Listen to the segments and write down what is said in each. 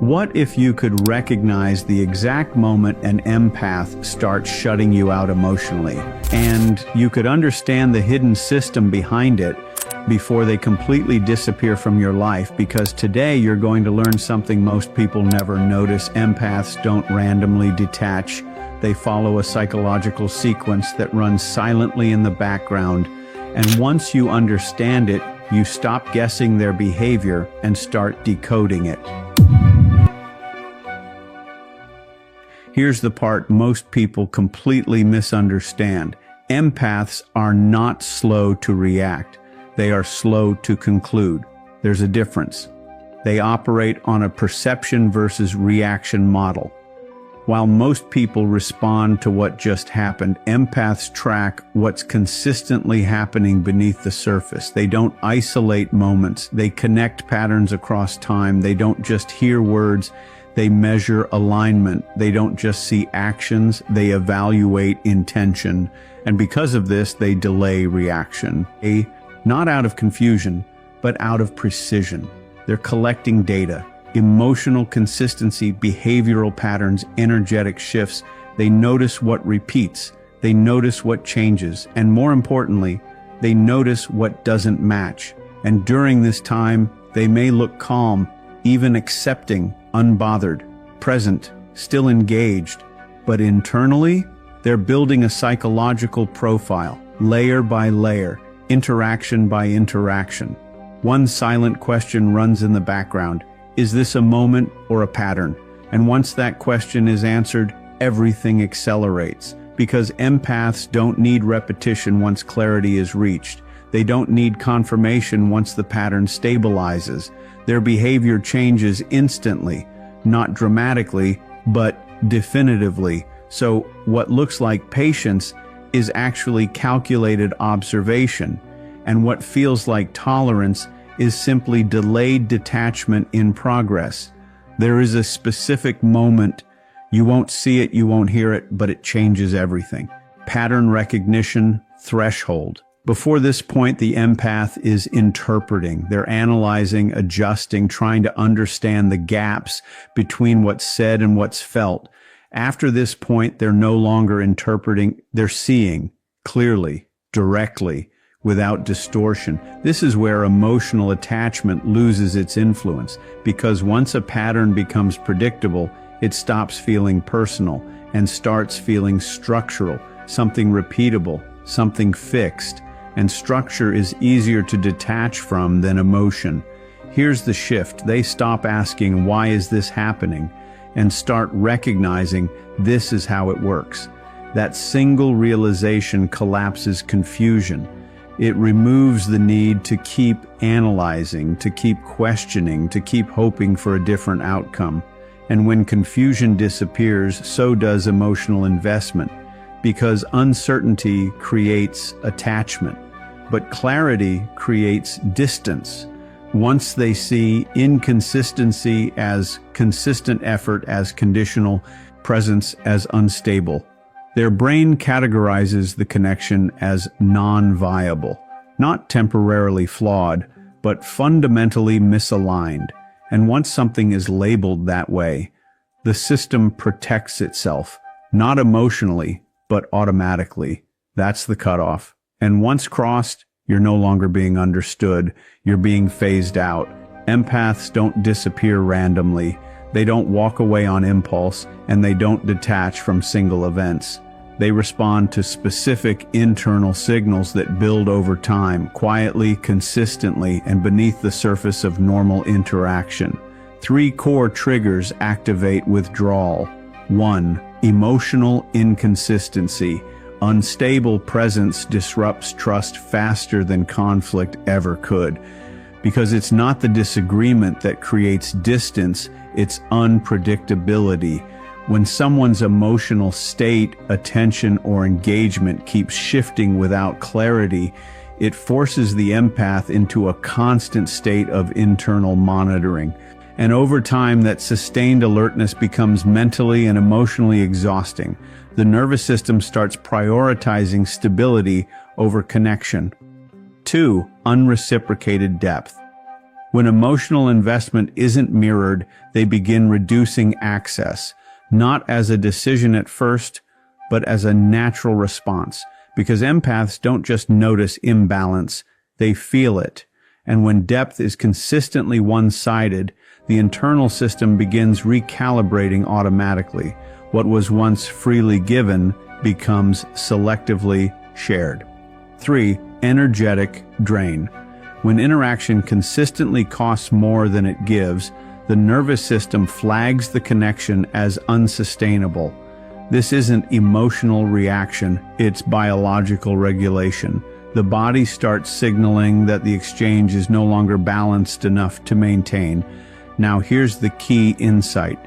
What if you could recognize the exact moment an empath starts shutting you out emotionally, and you could understand the hidden system behind it before they completely disappear from your life? Because today you're going to learn something most people never notice. Empaths don't randomly detach. They follow a psychological sequence that runs silently in the background. And once you understand it, you stop guessing their behavior and start decoding it. Here's the part most people completely misunderstand. Empaths are not slow to react. They are slow to conclude. There's a difference. They operate on a perception versus reaction model. While most people respond to what just happened, empaths track what's consistently happening beneath the surface. They don't isolate moments. They connect patterns across time. They don't just hear words. They measure alignment. They don't just see actions. They evaluate intention. And because of this, they delay reaction. Not out of confusion, but out of precision. They're collecting data. Emotional consistency, behavioral patterns, energetic shifts. They notice what repeats. They notice what changes. And more importantly, they notice what doesn't match. And during this time, they may look calm, even accepting, unbothered, present, still engaged. But internally, they're building a psychological profile, layer by layer, interaction by interaction. One silent question runs in the background. Is this a moment or a pattern? And once that question is answered, everything accelerates. Because empaths don't need repetition once clarity is reached. They don't need confirmation once the pattern stabilizes. Their behavior changes instantly, not dramatically, but definitively. So what looks like patience is actually calculated observation, and what feels like tolerance is simply delayed detachment in progress. There is a specific moment. You won't see it, you won't hear it, but it changes everything. Pattern recognition, threshold. Before this point, the empath is interpreting. They're analyzing, adjusting, trying to understand the gaps between what's said and what's felt. After this point, they're no longer interpreting. They're seeing clearly, directly, without distortion. This is where emotional attachment loses its influence, because once a pattern becomes predictable, it stops feeling personal and starts feeling structural, something repeatable, something fixed. And structure is easier to detach from than emotion. Here's the shift. They stop asking, why is this happening? And start recognizing this is how it works. That single realization collapses confusion. It removes the need to keep analyzing, to keep questioning, to keep hoping for a different outcome. And when confusion disappears, so does emotional investment, because uncertainty creates attachment, but clarity creates distance. Once they see inconsistency as consistent effort, as conditional, presence as unstable, their brain categorizes the connection as non-viable, not temporarily flawed, but fundamentally misaligned. And once something is labeled that way, the system protects itself, not emotionally, but automatically. That's the cutoff. And once crossed, you're no longer being understood, you're being phased out. Empaths don't disappear randomly, they don't walk away on impulse, and they don't detach from single events. They respond to specific internal signals that build over time, quietly, consistently, and beneath the surface of normal interaction. 3 core triggers activate withdrawal. 1. Emotional inconsistency. Unstable presence disrupts trust faster than conflict ever could. Because it's not the disagreement that creates distance, it's unpredictability. When someone's emotional state, attention, or engagement keeps shifting without clarity, it forces the empath into a constant state of internal monitoring. And over time, that sustained alertness becomes mentally and emotionally exhausting. The nervous system starts prioritizing stability over connection. 2. Unreciprocated depth. When emotional investment isn't mirrored, they begin reducing access, not as a decision at first, but as a natural response. Because empaths don't just notice imbalance, they feel it. And when depth is consistently one-sided, the internal system begins recalibrating automatically. What was once freely given becomes selectively shared. 3. Energetic drain. When interaction consistently costs more than it gives, the nervous system flags the connection as unsustainable. This isn't emotional reaction, it's biological regulation. The body starts signaling that the exchange is no longer balanced enough to maintain. Now here's the key insight.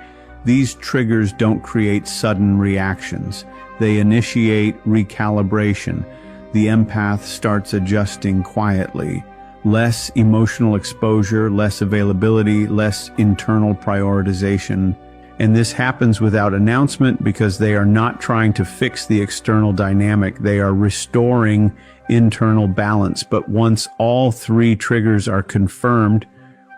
These triggers don't create sudden reactions. They initiate recalibration. The empath starts adjusting quietly. Less emotional exposure, less availability, less internal prioritization. And this happens without announcement because they are not trying to fix the external dynamic. They are restoring internal balance. But once all three triggers are confirmed,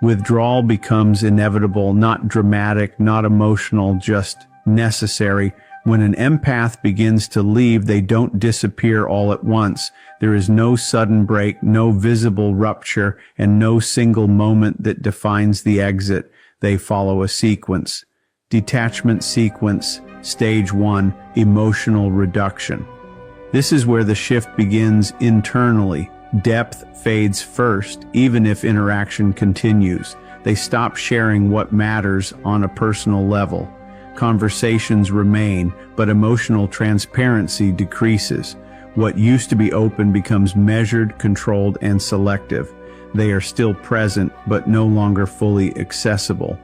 withdrawal becomes inevitable, not dramatic, not emotional, just necessary. When an empath begins to leave, they don't disappear all at once. There is no sudden break, no visible rupture, and no single moment that defines the exit. They follow a sequence. Detachment sequence, stage 1, emotional reduction. This is where the shift begins internally. Depth fades first, even if interaction continues. They stop sharing what matters on a personal level. Conversations remain, but emotional transparency decreases. What used to be open becomes measured, controlled, and selective. They are still present, but no longer fully accessible.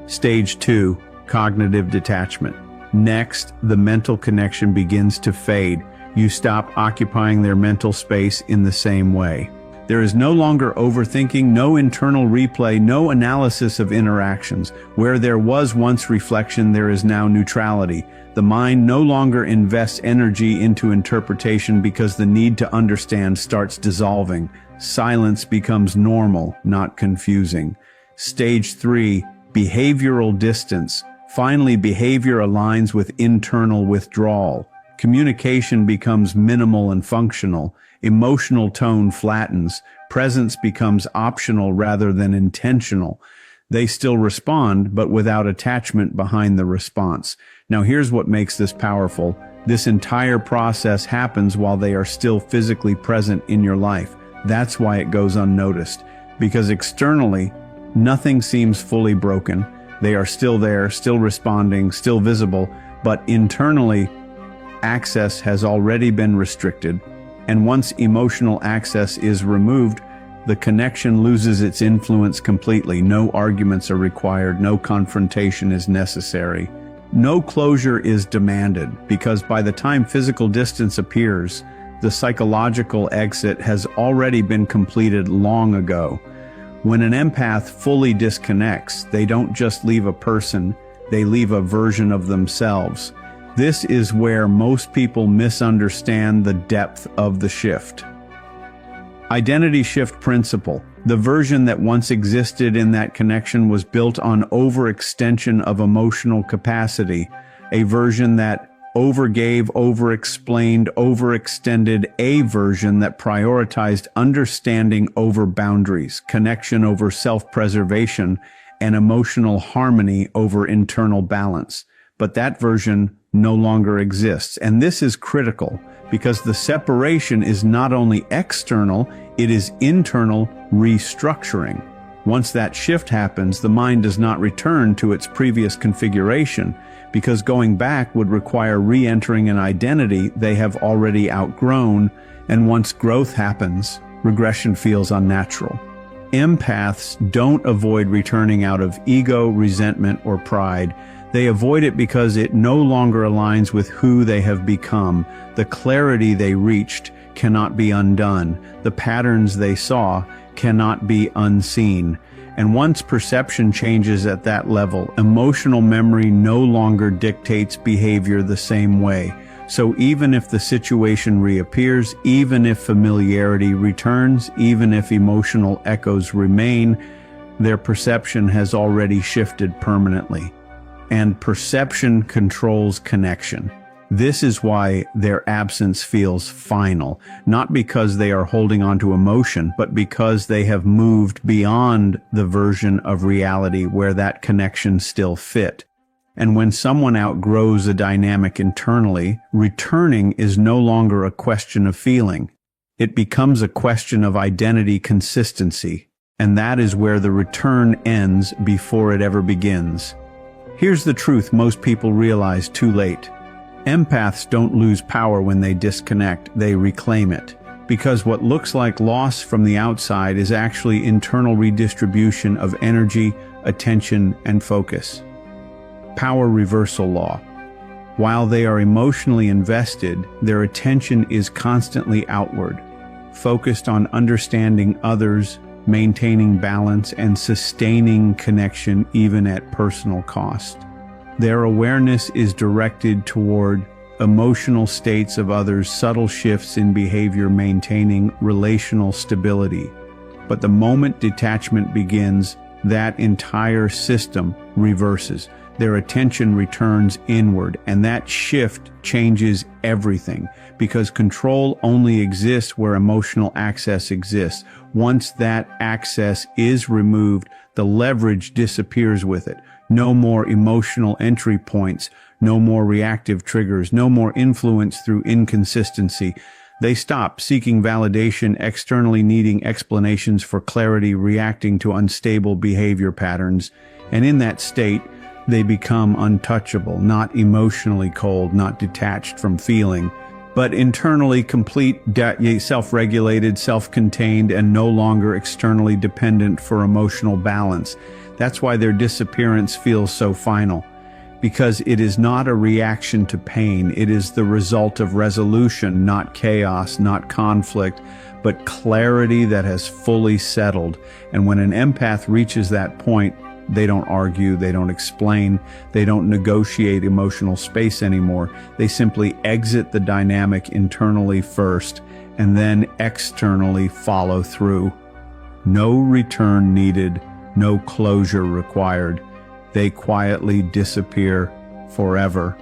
Stage 2, cognitive detachment. Next, the mental connection begins to fade. You stop occupying their mental space in the same way. There is no longer overthinking, no internal replay, no analysis of interactions. Where there was once reflection, there is now neutrality. The mind no longer invests energy into interpretation because the need to understand starts dissolving. Silence becomes normal, not confusing. Stage 3, behavioral distance. Finally, behavior aligns with internal withdrawal. Communication becomes minimal and functional. Emotional tone flattens. Presence becomes optional rather than intentional. They still respond, but without attachment behind the response. Now here's what makes this powerful. This entire process happens while they are still physically present in your life. That's why it goes unnoticed. Because externally, nothing seems fully broken. They are still there, still responding, still visible, but internally, access has already been restricted. And once emotional access is removed, the connection loses its influence completely. No arguments are required. No confrontation is necessary. No closure is demanded, because by the time physical distance appears, the psychological exit has already been completed long ago. When an empath fully disconnects, they don't just leave a person, they leave a version of themselves. This is where most people misunderstand the depth of the shift. Identity shift principle. The version that once existed in that connection was built on overextension of emotional capacity, a version that overgave, overexplained, overextended, a version that prioritized understanding over boundaries, connection over self-preservation, and emotional harmony over internal balance. But that version no longer exists. And this is critical because the separation is not only external, it is internal restructuring. Once that shift happens, the mind does not return to its previous configuration because going back would require re-entering an identity they have already outgrown, and once growth happens, regression feels unnatural. Empaths don't avoid returning out of ego, resentment, or pride. They avoid it because it no longer aligns with who they have become. The clarity they reached cannot be undone. The patterns they saw cannot be unseen. And once perception changes at that level, emotional memory no longer dictates behavior the same way. So even if the situation reappears, even if familiarity returns, even if emotional echoes remain, their perception has already shifted permanently. And perception controls connection. This is why their absence feels final, not because they are holding on to emotion, but because they have moved beyond the version of reality where that connection still fit. And when someone outgrows a dynamic internally, returning is no longer a question of feeling. It becomes a question of identity consistency, and that is where the return ends before it ever begins. Here's the truth most people realize too late. Empaths don't lose power when they disconnect, they reclaim it. Because what looks like loss from the outside is actually internal redistribution of energy, attention, and focus. Power reversal law. While they are emotionally invested, their attention is constantly outward, focused on understanding others, maintaining balance, and sustaining connection even at personal cost. Their awareness is directed toward emotional states of others, subtle shifts in behavior, maintaining relational stability. But the moment detachment begins, that entire system reverses. Their attention returns inward, and that shift changes everything, because control only exists where emotional access exists. Once that access is removed, the leverage disappears with it. No more emotional entry points, no more reactive triggers, no more influence through inconsistency. They stop seeking validation externally, needing explanations for clarity, reacting to unstable behavior patterns. And in that state, they become untouchable, not emotionally cold, not detached from feeling, but internally complete, self-regulated, self-contained, and no longer externally dependent for emotional balance. That's why their disappearance feels so final, because it is not a reaction to pain. It is the result of resolution, not chaos, not conflict, but clarity that has fully settled. And when an empath reaches that point, they don't argue, they don't explain, they don't negotiate emotional space anymore. They simply exit the dynamic internally first, and then externally follow through. No return needed, no closure required. They quietly disappear forever.